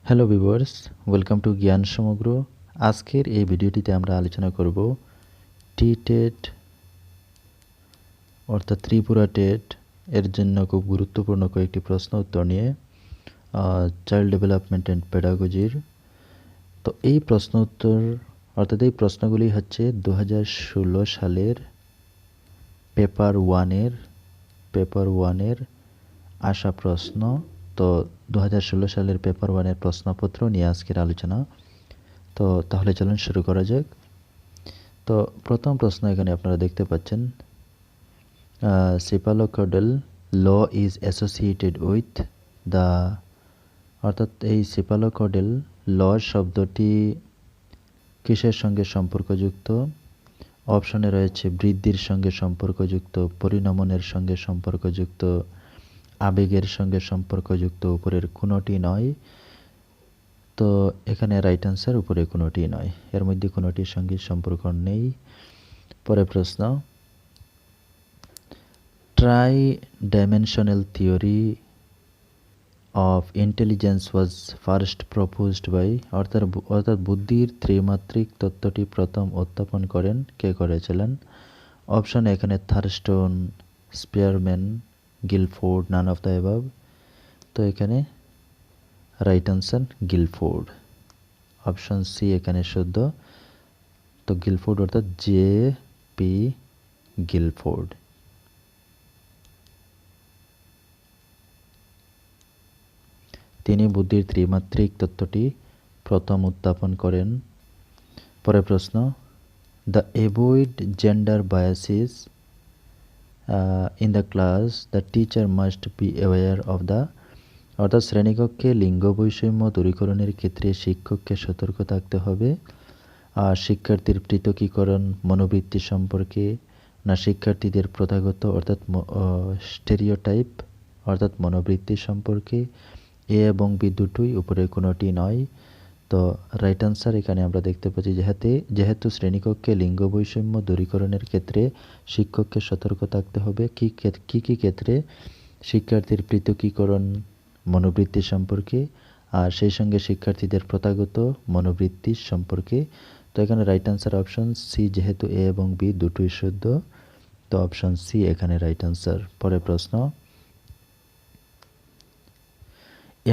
Hello viewers, welcome to জ্ঞান সমগ্র। আজকের এই ভিডিওটিতে আমরা আলোচনা করব টেট অর্থাৎ ত্রিপুরা টেট এর জন্য খুব গুরুত্বপূর্ণ কয়েকটি প্রশ্ন উত্তর নিয়ে চাইল্ড ডেভেলপমেন্ট অ্যান্ড পেডাগজির। তো এই প্রশ্ন উত্তর অর্থাৎ এই প্রশ্নগুলি হচ্ছে 2016 সালের পেপার ওয়ানের আসা প্রশ্ন। তো 2016 সালের পেপার ওয়ানের প্রশ্নপত্র নিয়ে আজকের আলোচনা। তো তাহলে চলুন শুরু করা যাক। তো প্রথম প্রশ্ন এখানে আপনারা দেখতে পাচ্ছেন, cephalocaudal law is associated with the, অর্থাৎ এই সিপালোকডেল ল শব্দটি কিসের সঙ্গে সম্পর্কযুক্ত? অপশনে রয়েছে বৃদ্ধির সঙ্গে সম্পর্কযুক্ত, পরিণমনের সঙ্গে সম্পর্কযুক্ত, আবেগের সঙ্গে সম্পর্কযুক্ত, উপরের কোনোটি নয়। তো এখানে রাইট অ্যান্সার উপরে কোনোটি নয়, এর মধ্যে কোনোটির সঙ্গে সম্পর্ক নেই। পরের প্রশ্ন, tridimensional theory of intelligence was first proposed by, অর্থাৎ বুদ্ধির ত্রিমাত্রিক তত্ত্বটি প্রথম উত্থাপন করেন, কে করেছিলেন? অপশন এখানে Thurstone, Spearman, Guilford, none of the above. তো এখানে right answer Guilford, option C এখানে শুদ্ধ। তো গিলফোর্ড অর্থাৎ জে.পি. গিলফোর্ড। তিনি বুদ্ধির ত্রিমাত্রিক তত্ত্বটি প্রথম উত্থাপন করেন। পরের প্রশ্ন, the avoid gender biases in the class, the teacher must be aware of the, অর্থাৎ শ্রেণীকক্ষে লিঙ্গ বৈষম্য দূরীকরণের ক্ষেত্রে শিক্ষককে সতর্ক থাকতে হবে। শিক্ষার্থীর পৃথকীকরণ মনোবৃত্তি সম্পর্কে, না শিক্ষার্থীদের প্রথাগত অর্থাৎ স্টেরিওটাইপ অর্থাৎ মনোবৃত্তি সম্পর্কে? এ এবং বি দুটোই, উপরে কোনোটি নয়। তো রাইট অ্যান্সার এখানে আমরা দেখতে পাচ্ছি যেহেতু শ্রেণীকক্ষে লিঙ্গ বৈষম্য দূরীকরণের ক্ষেত্রে শিক্ষককে সতর্ক থাকতে হবে। কী ক্ষেত্রে? শিক্ষার্থীর পৃথকীকরণ মনোবৃত্তি সম্পর্কে, আর সেই সঙ্গে শিক্ষার্থীদের প্রথাগত মনোবৃত্তি সম্পর্কে। তো এখানে রাইট অ্যান্সার অপশন সি, যেহেতু এ এবং বি দুটোই শুদ্ধ। তো অপশন সি এখানে রাইট অ্যান্সার। পরের প্রশ্ন,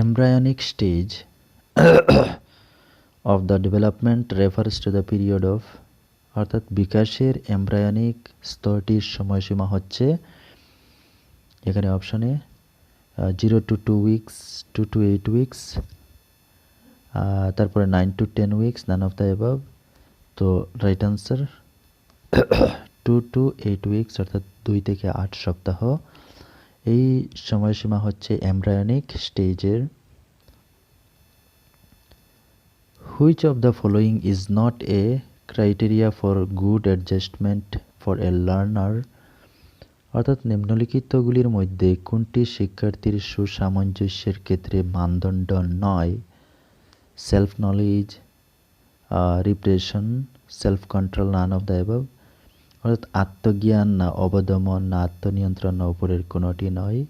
embryonic stage of the development refers to the period of, অর্থাৎ বিকাশের এমব্রায়োনিক স্তরটির সময়সীমা হচ্ছে, এখানে অপশনে 0 to 2 weeks, 2 to 8 weeks, তারপরে 9 to 10 weeks, naan of the above. তো রাইট অ্যান্সার 2 to 8 weeks, অর্থাৎ 2 থেকে 8 সপ্তাহ এই সময়সীমা হচ্ছে এমব্রায়োনিক স্টেজের। Which of the following is not a criteria for good adjustment for a learner, অর্থাৎ নিম্নলিখিতগুলির মধ্যে কোনটি শিক্ষার্থীর সুসামঞ্জস্যের ক্ষেত্রে মানদণ্ড নয়? Self knowledge, repression, self control, naan of the above. অর্থাৎ আত্মজ্ঞান, না অবদমন, না আত্মনিয়ন্ত্রণ, না উপরের কোনোটি নয়।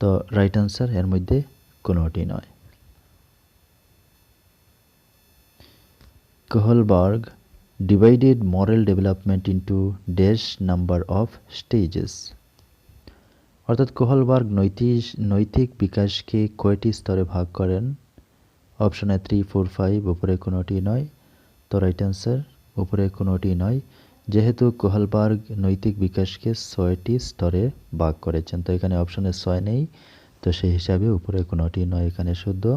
তো রাইট অ্যান্সার এর মধ্যে কোনোটি নয়। Kohlberg divided moral development into dash number of stages, অর্থাৎ কোহলবার্গ নৈতিক বিকাশকে কয়টি স্তরে ভাগ করেন? অপশনে 3, 4, 5, উপরে কোনোটি নয়। তো রাইট অ্যান্সার উপরে কোনোটি নয়, যেহেতু কোহলবার্গ নৈতিক বিকাশকে 6টি স্তরে ভাগ করেছেন। তো এখানে অপশনে 6 নেই, তো সেই হিসাবে উপরে কোনোটি নয় এখানে শুদ্ধ।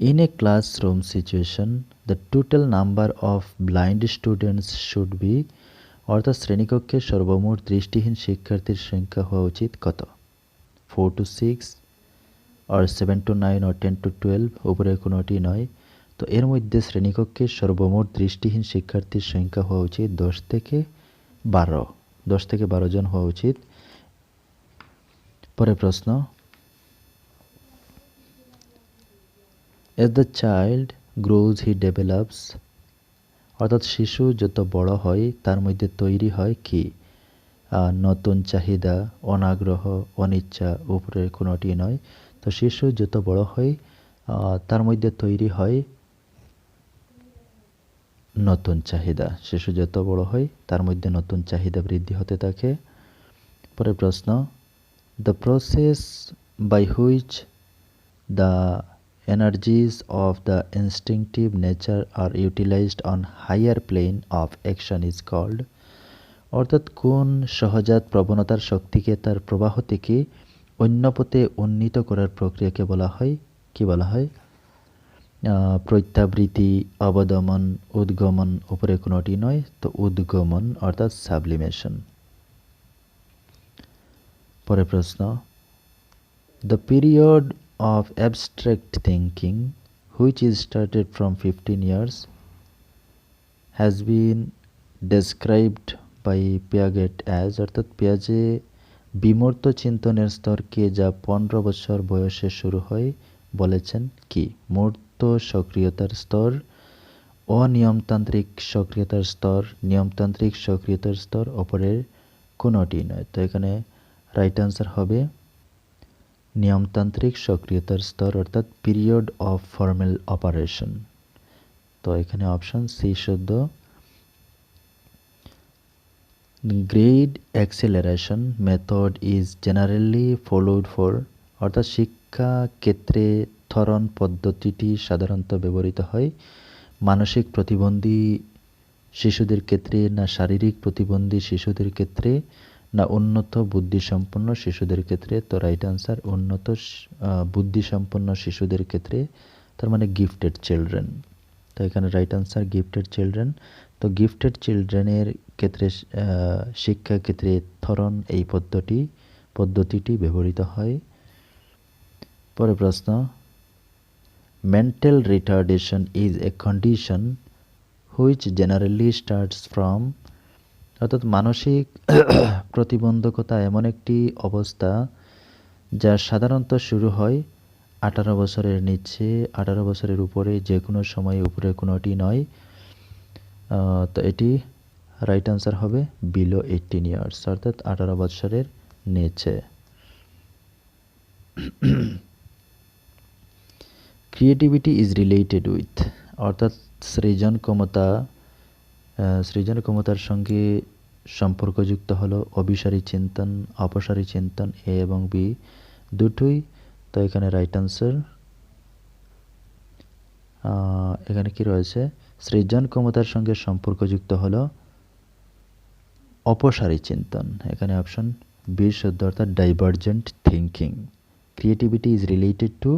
In a classroom situation, the total number of blind students should be, অর্থাৎ শ্রেণীকক্ষে সর্বমোট দৃষ্টিহীন শিক্ষার্থীর সংখ্যা হওয়া উচিত কত? 4 to 6, or 7 to 9, or 10 to 12, উপরে কোনোটি নয়। তো এর মধ্যে শ্রেণীকক্ষে সর্বমোট দৃষ্টিহীন শিক্ষার্থীর সংখ্যা হওয়া উচিত 10 থেকে 12 জন হওয়া উচিত। পরের প্রশ্ন, as the child grows he develops, অর্থাৎ শিশু যত বড় হয় তার মধ্যে তৈরি হয় কি? নতুন চাহিদা, অনাগ্রহ, অনিচ্ছা, উপরের কোনোটি নয়। তো শিশু যত বড় হয় তার মধ্যে তৈরি হয় নতুন চাহিদা। শিশু যত বড় হয় তার মধ্যে নতুন চাহিদা বৃদ্ধি হতে থাকে। পরের প্রশ্ন, the process by which the energies of the instinctive nature are utilized on higher plane of action is called, অর্থাৎ কোন সহজাত প্রবণতার শক্তিকে তার প্রবাহ থেকে অন্য পথে উন্নীত করার প্রক্রিয়াকে বলা হয়, কি বলা হয়? প্রত্যাবৃত্তি, অবদমন, উদ্গমন, উপরে কোনোটি নয়, তো উদ্গমন অর্থাৎ সাবলিমেশন। পরের প্রশ্ন, the period of abstract thinking which is started from 15 years has been described by Piaget as, অর্থাৎ পিয়াজে বিমূর্ত চিন্তনের স্তরকে যা 15 বছর বয়সে শুরু হয় বলেছেন কি? মূর্ত সক্রিয়তার স্তর, অনিয়মতান্ত্রিক সক্রিয়তার স্তর, নিয়মতান্ত্রিক সক্রিয়তার স্তর, অপরের কোনোটি নয়। তো এখানে রাইট আনসার হবে নিয়মতান্ত্রিক সক্রিয়তার স্তর অর্থাৎ পিরিয়ড অফ ফর্মাল অপারেশন। তো এখানে অপশন সি শুদ্ধ। Grade acceleration method is generally followed for, অর্থাৎ শিক্ষা ক্ষেত্রে ত্বরণ পদ্ধতিটি সাধারণত ব্যবহৃত হয় মানসিক প্রতিবন্ধী শিশুদের ক্ষেত্রে, না শারীরিক প্রতিবন্ধী শিশুদের ক্ষেত্রে, না উন্নত বুদ্ধিসম্পন্ন শিশুদের ক্ষেত্রে? তো রাইট আনসার উন্নত বুদ্ধিসম্পন্ন শিশুদের ক্ষেত্রে, তার মানে গিফটেড চিলড্রেন। তো এখানে রাইট আনসার গিফটেড চিলড্রেন। তো গিফটেড চিলড্রেনের ক্ষেত্রে শিক্ষা ক্ষেত্রে ত্বরণ এই পদ্ধতিটি ব্যবহৃত হয়। পরের প্রশ্ন, mental retardation is a condition which generally starts from, অর্থাৎ মানসিক প্রতিবন্ধকতা এমন একটি অবস্থা যা সাধারণত শুরু হয় 18 বছরের নিচে, 18 বছরের উপরে, যে কোনো সময়, উপরে কোনোটি নয়। তো এটি রাইট আনসার হবে বিলো 18 ইয়ার্স, অর্থাৎ 18 বছরের নিচে। ক্রিয়েটিভিটি ইজ রিলেটেড উইথ, অর্থাৎ সৃজন ক্ষমতার সঙ্গে সম্পর্কযুক্ত হলো অভিসারী চিন্তন, অপসারী চিন্তন, এ এবং বি দুটোই। তো এখানে রাইট আনসার এখানে কি রয়েছে? সৃজন ক্ষমতার সঙ্গে সম্পর্কযুক্ত হলো অপসারী চিন্তন। এখানে অপশন বি শুদ্ধ, অর্থাৎ divergent thinking. Creativity is related to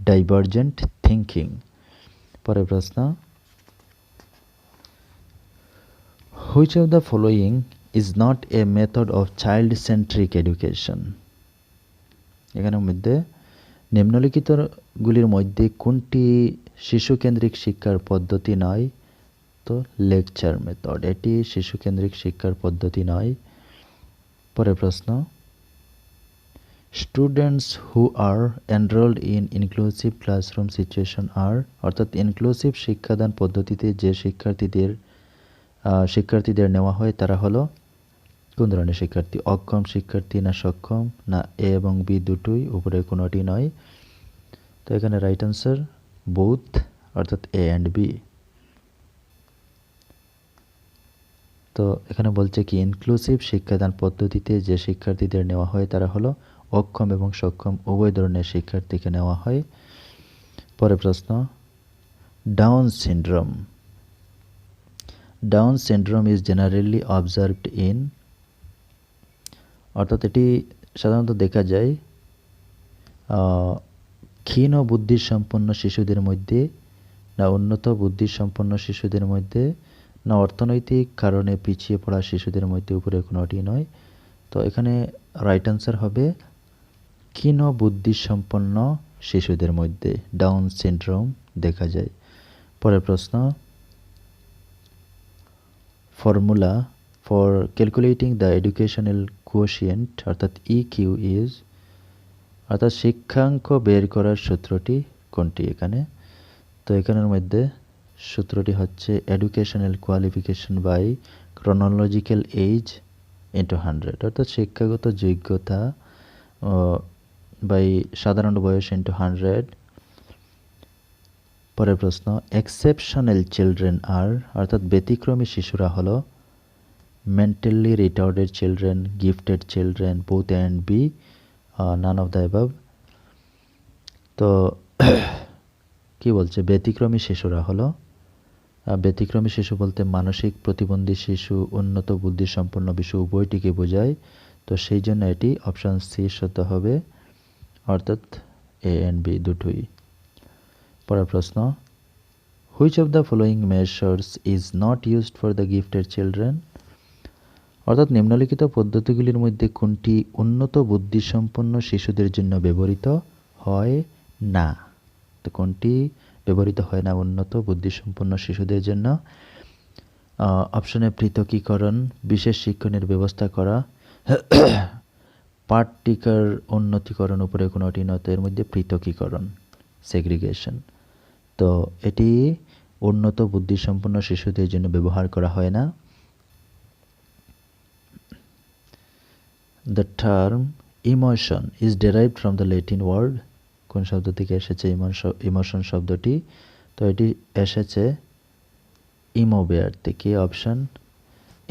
divergent thinking. পরের প্রশ্ন, which of the following is not a method of child-centric education? এখানের মধ্যে নিম্নলিখিতগুলির মধ্যে কোনটি শিশুকেন্দ্রিক শিক্ষার পদ্ধতি নয়? তো লেকচার মেথড, এটি শিশুকেন্দ্রিক শিক্ষার পদ্ধতি নয়। পরের প্রশ্ন, students who are enrolled in inclusive classroom situation are, অর্থাৎ ইনক্লুসিভ শিক্ষাদান পদ্ধতিতে যে শিক্ষার্থীদের নেওয়া হয় তারা হলো কোন ধরনের শিক্ষার্থী? অক্ষম শিক্ষার্থী, না সক্ষম, না এ এবং বি দুটোই, উপরে কোনোটি নয়। তো এখানে রাইট আনসার বোথ, অর্থাৎ এ অ্যান্ড বি। তো এখানে বলছে কি ইনক্লুসিভ শিক্ষাদান পদ্ধতিতে যে শিক্ষার্থীদের নেওয়া হয় তারা হলো অক্ষম এবং সক্ষম উভয় ধরনের শিক্ষার্থীকে নেওয়া হয়। পরের প্রশ্ন, down syndrome. Down syndrome is generally observed in, অর্থাৎ এটি সাধারণত দেখা যায় ক্ষীণ বুদ্ধিসম্পন্ন শিশুদের মধ্যে, না উন্নত বুদ্ধিসম্পন্ন শিশুদের মধ্যে, না অর্থনৈতিক কারণে পিছিয়ে পড়া শিশুদের মধ্যে, উপরে কোনোটি নয়। তো এখানে রাইট আনসার হবে ক্ষীণ বুদ্ধিসম্পন্ন শিশুদের মধ্যে ডাউন সিনড্রোম দেখা যায়। পরের প্রশ্ন, formula for calculating the educational quotient অর্থাৎ ইকিউ ইজ, অর্থাৎ শিক্ষাঙ্ক বের করার সূত্রটি কোনটি এখানে? তো এখানের মধ্যে সূত্রটি হচ্ছে educational qualification by chronological age into 100, অর্থাৎ শিক্ষাগত যোগ্যতা বাই সাধারণ বয়স ইন্টু 100। পরের প্রশ্ন, এক্সেপশনাল চিলড্রেন আর, অর্থাৎ ব্যতিক্রমী শিশুরা হলো mentally retarded children, gifted children, both and B, none of the above. তো কি বলছে, ব্যতিক্রমী শিশুরা হলো, ব্যতিক্রমী শিশু বলতে মানসিক প্রতিবন্ধী শিশু, উন্নত বুদ্ধিসম্পন্ন শিশু উভয়টিকে বোঝায়। তো সেই জন্য এটি অপশান সি সত্য হবে, অর্থাৎ এ অ্যান্ড বি দুটোই। পরের প্রশ্ন, which of the following measures is not used for the gifted children, অর্থাৎ নিম্নলিখিত পদ্ধতিগুলির মধ্যে কোনটি উন্নত বুদ্ধিসম্পন্ন শিশুদের জন্য ব্যবহৃত হয় না। তো কোনটি ব্যবহৃত হয় না উন্নত বুদ্ধিসম্পন্ন শিশুদের জন্য? অপশনে পৃথকীকরণ, বিশেষ শিক্ষণের ব্যবস্থা করা, পাঠটিকার উন্নতিকরণ, উপরে কোনোটি নয়। তো এর মধ্যে পৃথকীকরণ, সেগ্রিগেশন। তো এটি উন্নত বুদ্ধিসম্পন্ন শিশুদের জন্য ব্যবহার করা হয় না। The term emotion is derived from the Latin word, কোন শব্দ থেকে এসেছে ইমোশন শব্দটি? তো এটি এসেছে ইমোবেয়ার থেকে, অপশন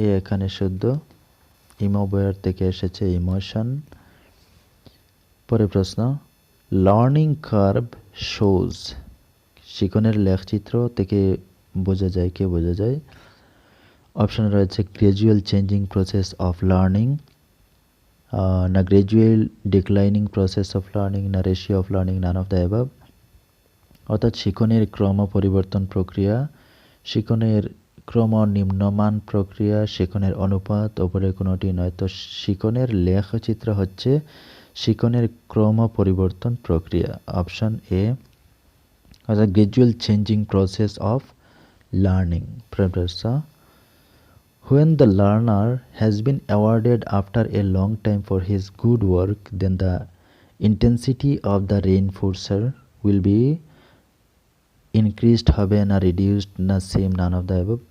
এ এখানে শুদ্ধ, ইমোবেয়ার থেকে এসেছে ইমোশন। পরের প্রশ্ন, লার্নিং কার্ভ শোজ, শিখনের লেখচিত্র থেকে বোঝা যায়, কে বোঝা যায়? অপশন রয়েছে gradual changing process of learning, না gradual declining process of learning, না ratio of learning, none of the above. অর্থাৎ শিখনের ক্রম পরিবর্তন প্রক্রিয়া, শিখনের ক্রম নিম্নমান প্রক্রিয়া, শিখনের অনুপাত, ওপরে কোনোটি নয়। তো শিখনের লেখচিত্র হচ্ছে শিখনের ক্রম পরিবর্তন প্রক্রিয়া, অপশন এ, অর্থাৎ gradual changing process of learning. When the learner has been awarded after a long time for his good work, then the intensity of the reinforcer will be increased হবে না reduced না same, none of the above।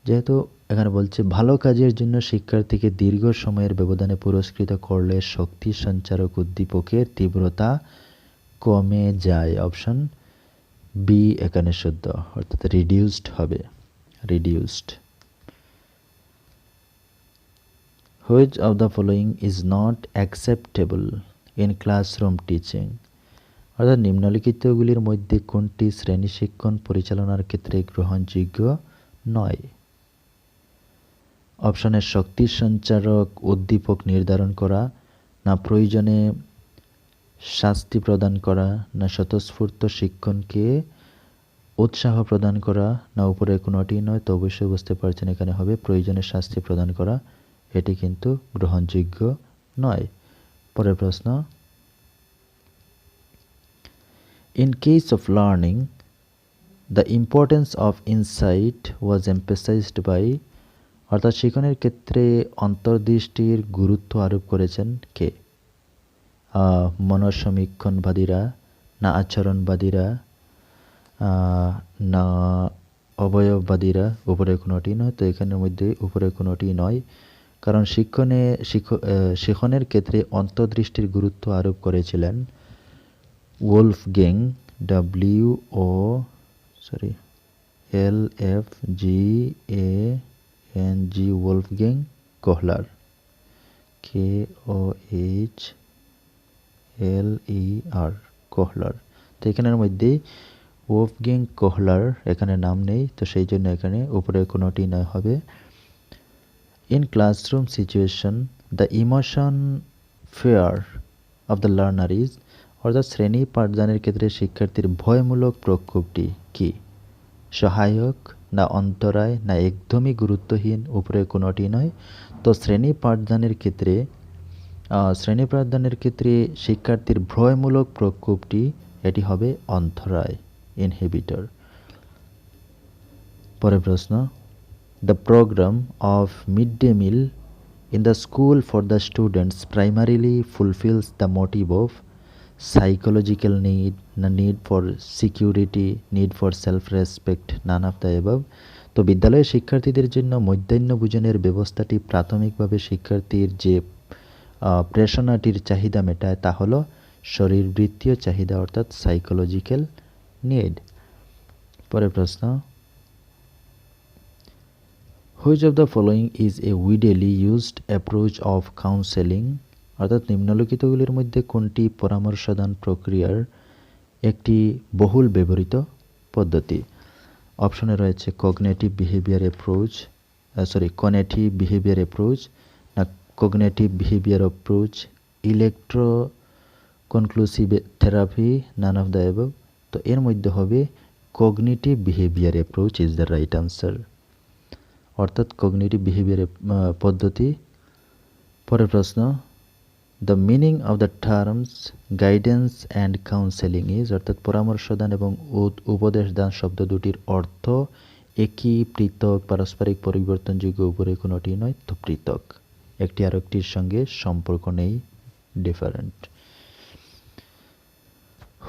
যেহেতু এখানে বলছে ভালো কাজের জন্য শিক্ষার্থীকে দীর্ঘ সময়ের ব্যবধানে পুরস্কৃত করলে শক্তি সঞ্চারক উদ্দীপকের তীব্রতা কমে যায়, অপশন বি এখানে শুদ্ধ, অর্থাৎ রিডিউসড হবে, reduced. Which of the following is not acceptable in classroom teaching, অর্থাৎ নিম্নলিখিতগুলির মধ্যে কোনটি শ্রেণী শিক্ষণ পরিচালনার ক্ষেত্রে গ্রহণযোগ্য নয়? অপশনে শক্তি সঞ্চারক উদ্দীপক নির্ধারণ করা, না প্রয়োজনে শাস্তি প্রদান করা, না স্বতঃস্ফূর্ত শিক্ষণকে উৎসাহ প্রদান করা, না উপরে কোনোটি নয়। তো অবশ্যই বুঝতে পারছেন এখানে হবে প্রয়োজনে শাস্তি প্রদান করা, এটি কিন্তু গ্রহণযোগ্য নয়। পরের প্রশ্ন, in case of learning the importance of insight was emphasized by, অর্থাৎ শিখনের ক্ষেত্রে অন্তর্দৃষ্টির গুরুত্ব আরোপ করেছেন কে? মনসমীক্ষণবাদীরা, না আচরণবাদীরা, না অবয়ববাদীরা, উপরে কোনোটি নয়। তো এখানের মধ্যে উপরে কোনোটি নয়, কারণ শিখনের ক্ষেত্রে অন্তর্দৃষ্টির গুরুত্ব আরোপ করেছিলেন ওলফগ্যাং, LFGANG, ওলফগ্যাং কোহলার, KOHLER, কোহলার। তো এখানের মধ্যে ওলফগ্যাং কোহলার এখানে নাম নেই, তো সেই জন্য এখানে উপরে কোনোটি নয় হবে। In classroom situation, the emotion fear of the learner is, অর্থাৎ শ্রেণী পাঠদানের ক্ষেত্রে শিক্ষার্থীর ভয়মূলক প্রকোপটি কি? সহায়ক, না অন্তরায়, না একদমই গুরুত্বহীন, উপরে কোনোটি নয়। তো শ্রেণী পাঠদানের ক্ষেত্রে শিক্ষার্থীর ভয়মূলক প্রকোপটি এটি হবে অন্তরায়, ইনহিবিটর। পরের প্রশ্ন, the program of midday meal in the school for the students primarily fulfills the motive of psychological need, need for security, need for self-respect, none of the above। তো বিদ্যালয়ের শিক্ষার্থীদের জন্য মধ্যাহ্ন ভোজনের ব্যবস্থাটি প্রাথমিকভাবে শিক্ষার্থীর যে প্রেষণাটির চাহিদা মেটায় তা হলো শরীরবৃত্তীয় চাহিদা অর্থাৎ সাইকোলজিক্যাল নিড। পরের প্রশ্ন, which of the following is a widely used approach of counselling, অর্থাৎ নিম্নলিখিতগুলির মধ্যে কোনটি পরামর্শদান প্রক্রিয়ার একটি বহুল ব্যবহৃত পদ্ধতি? অপশনে রয়েছে কগনিটিভ বিহেভিয়ার অ্যাপ্রোচ, না cognitive behaviour approach, electro conclusive therapy, naan of the above. তো এর মধ্যে হবে cognitive behaviour approach is the right answer, অর্থাৎ কগনিটিভ বিহেভিয়ার পদ্ধতি। পরের প্রশ্ন, the meaning of the terms guidance and counselling is, অর্থাৎ পরামর্শদান এবং উপদেশদান শব্দ দুটির অর্থ একই, পৃথক, পারস্পরিক, পরিবর্তনযোগ্য, উপরে কোনোটি নয়, তো পৃথক, একটি আরেকটির সঙ্গে সম্পর্ক নেই, different.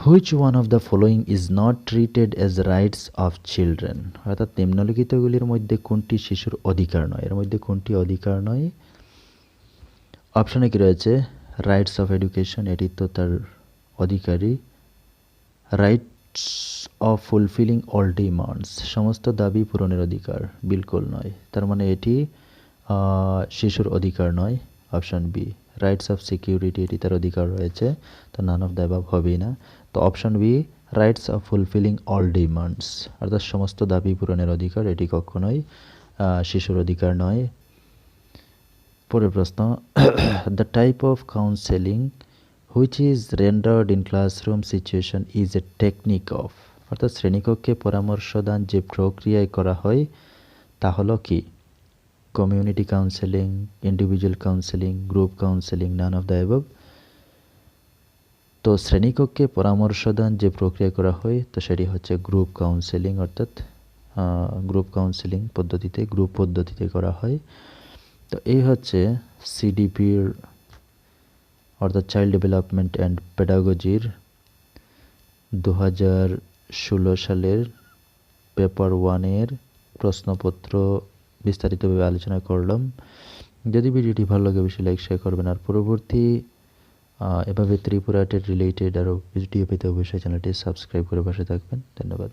Which one of the following is not treated as rights of children, অর্থাৎ নিম্নলিখিতগুলির মধ্যে কোনটি শিশুর অধিকার নয়? এর মধ্যে কোনটি অধিকার নয়? অপশনে কি রয়েছে? রাইটস অফ এডুকেশন, এটি তো তার অধিকারী। Rights of fulfilling all demands, সমস্ত দাবি পূরণের অধিকার, বিলকুল নয়, তার মানে এটি শিশুর অধিকার নয়। Option B, rights of security, এটি তার অধিকার রয়েছে, তো নান অফ দ্য অ্যাবাভ হবেই না। তো option B, rights of fulfilling all demands, অর্থাৎ সমস্ত দাবি পূরণের অধিকার, এটি কখনোই শিশুর অধিকার নয়। পরের প্রশ্ন, the type of counselling which is rendered in classroom situation is a technique of, অর্থাৎ শ্রেণীকক্ষে পরামর্শদান যে প্রক্রিয়ায় করা হয় তা হলো কি? Community counselling, individual counselling, group counselling, naan of the above. তো শ্রেণীকক্ষে পরামর্শদান যে প্রক্রিয়া করা হয় তো সেটি হচ্ছে গ্রুপ কাউন্সেলিং, অর্থাৎ গ্রুপ কাউন্সেলিং পদ্ধতিতে, গ্রুপ পদ্ধতিতে করা হয়। তো এই হচ্ছে সিডিপির অর্থাৎ চাইল্ড ডেভেলপমেন্ট অ্যান্ড পেডাগজির 2016 সালের পেপার 1-এর প্রশ্নপত্র, বিস্তারিতভাবে আলোচনা করলাম। যদি ভিডিওটি ভালো লাগে অবশ্যই লাইক, শেয়ার করবেন। আর পরবর্তী এভাবে ত্রিপুরা টেট রিলেটেড আরও ভিডিও পেতে অবশ্যই চ্যানেলটি সাবস্ক্রাইব করে পাশে থাকবেন। ধন্যবাদ।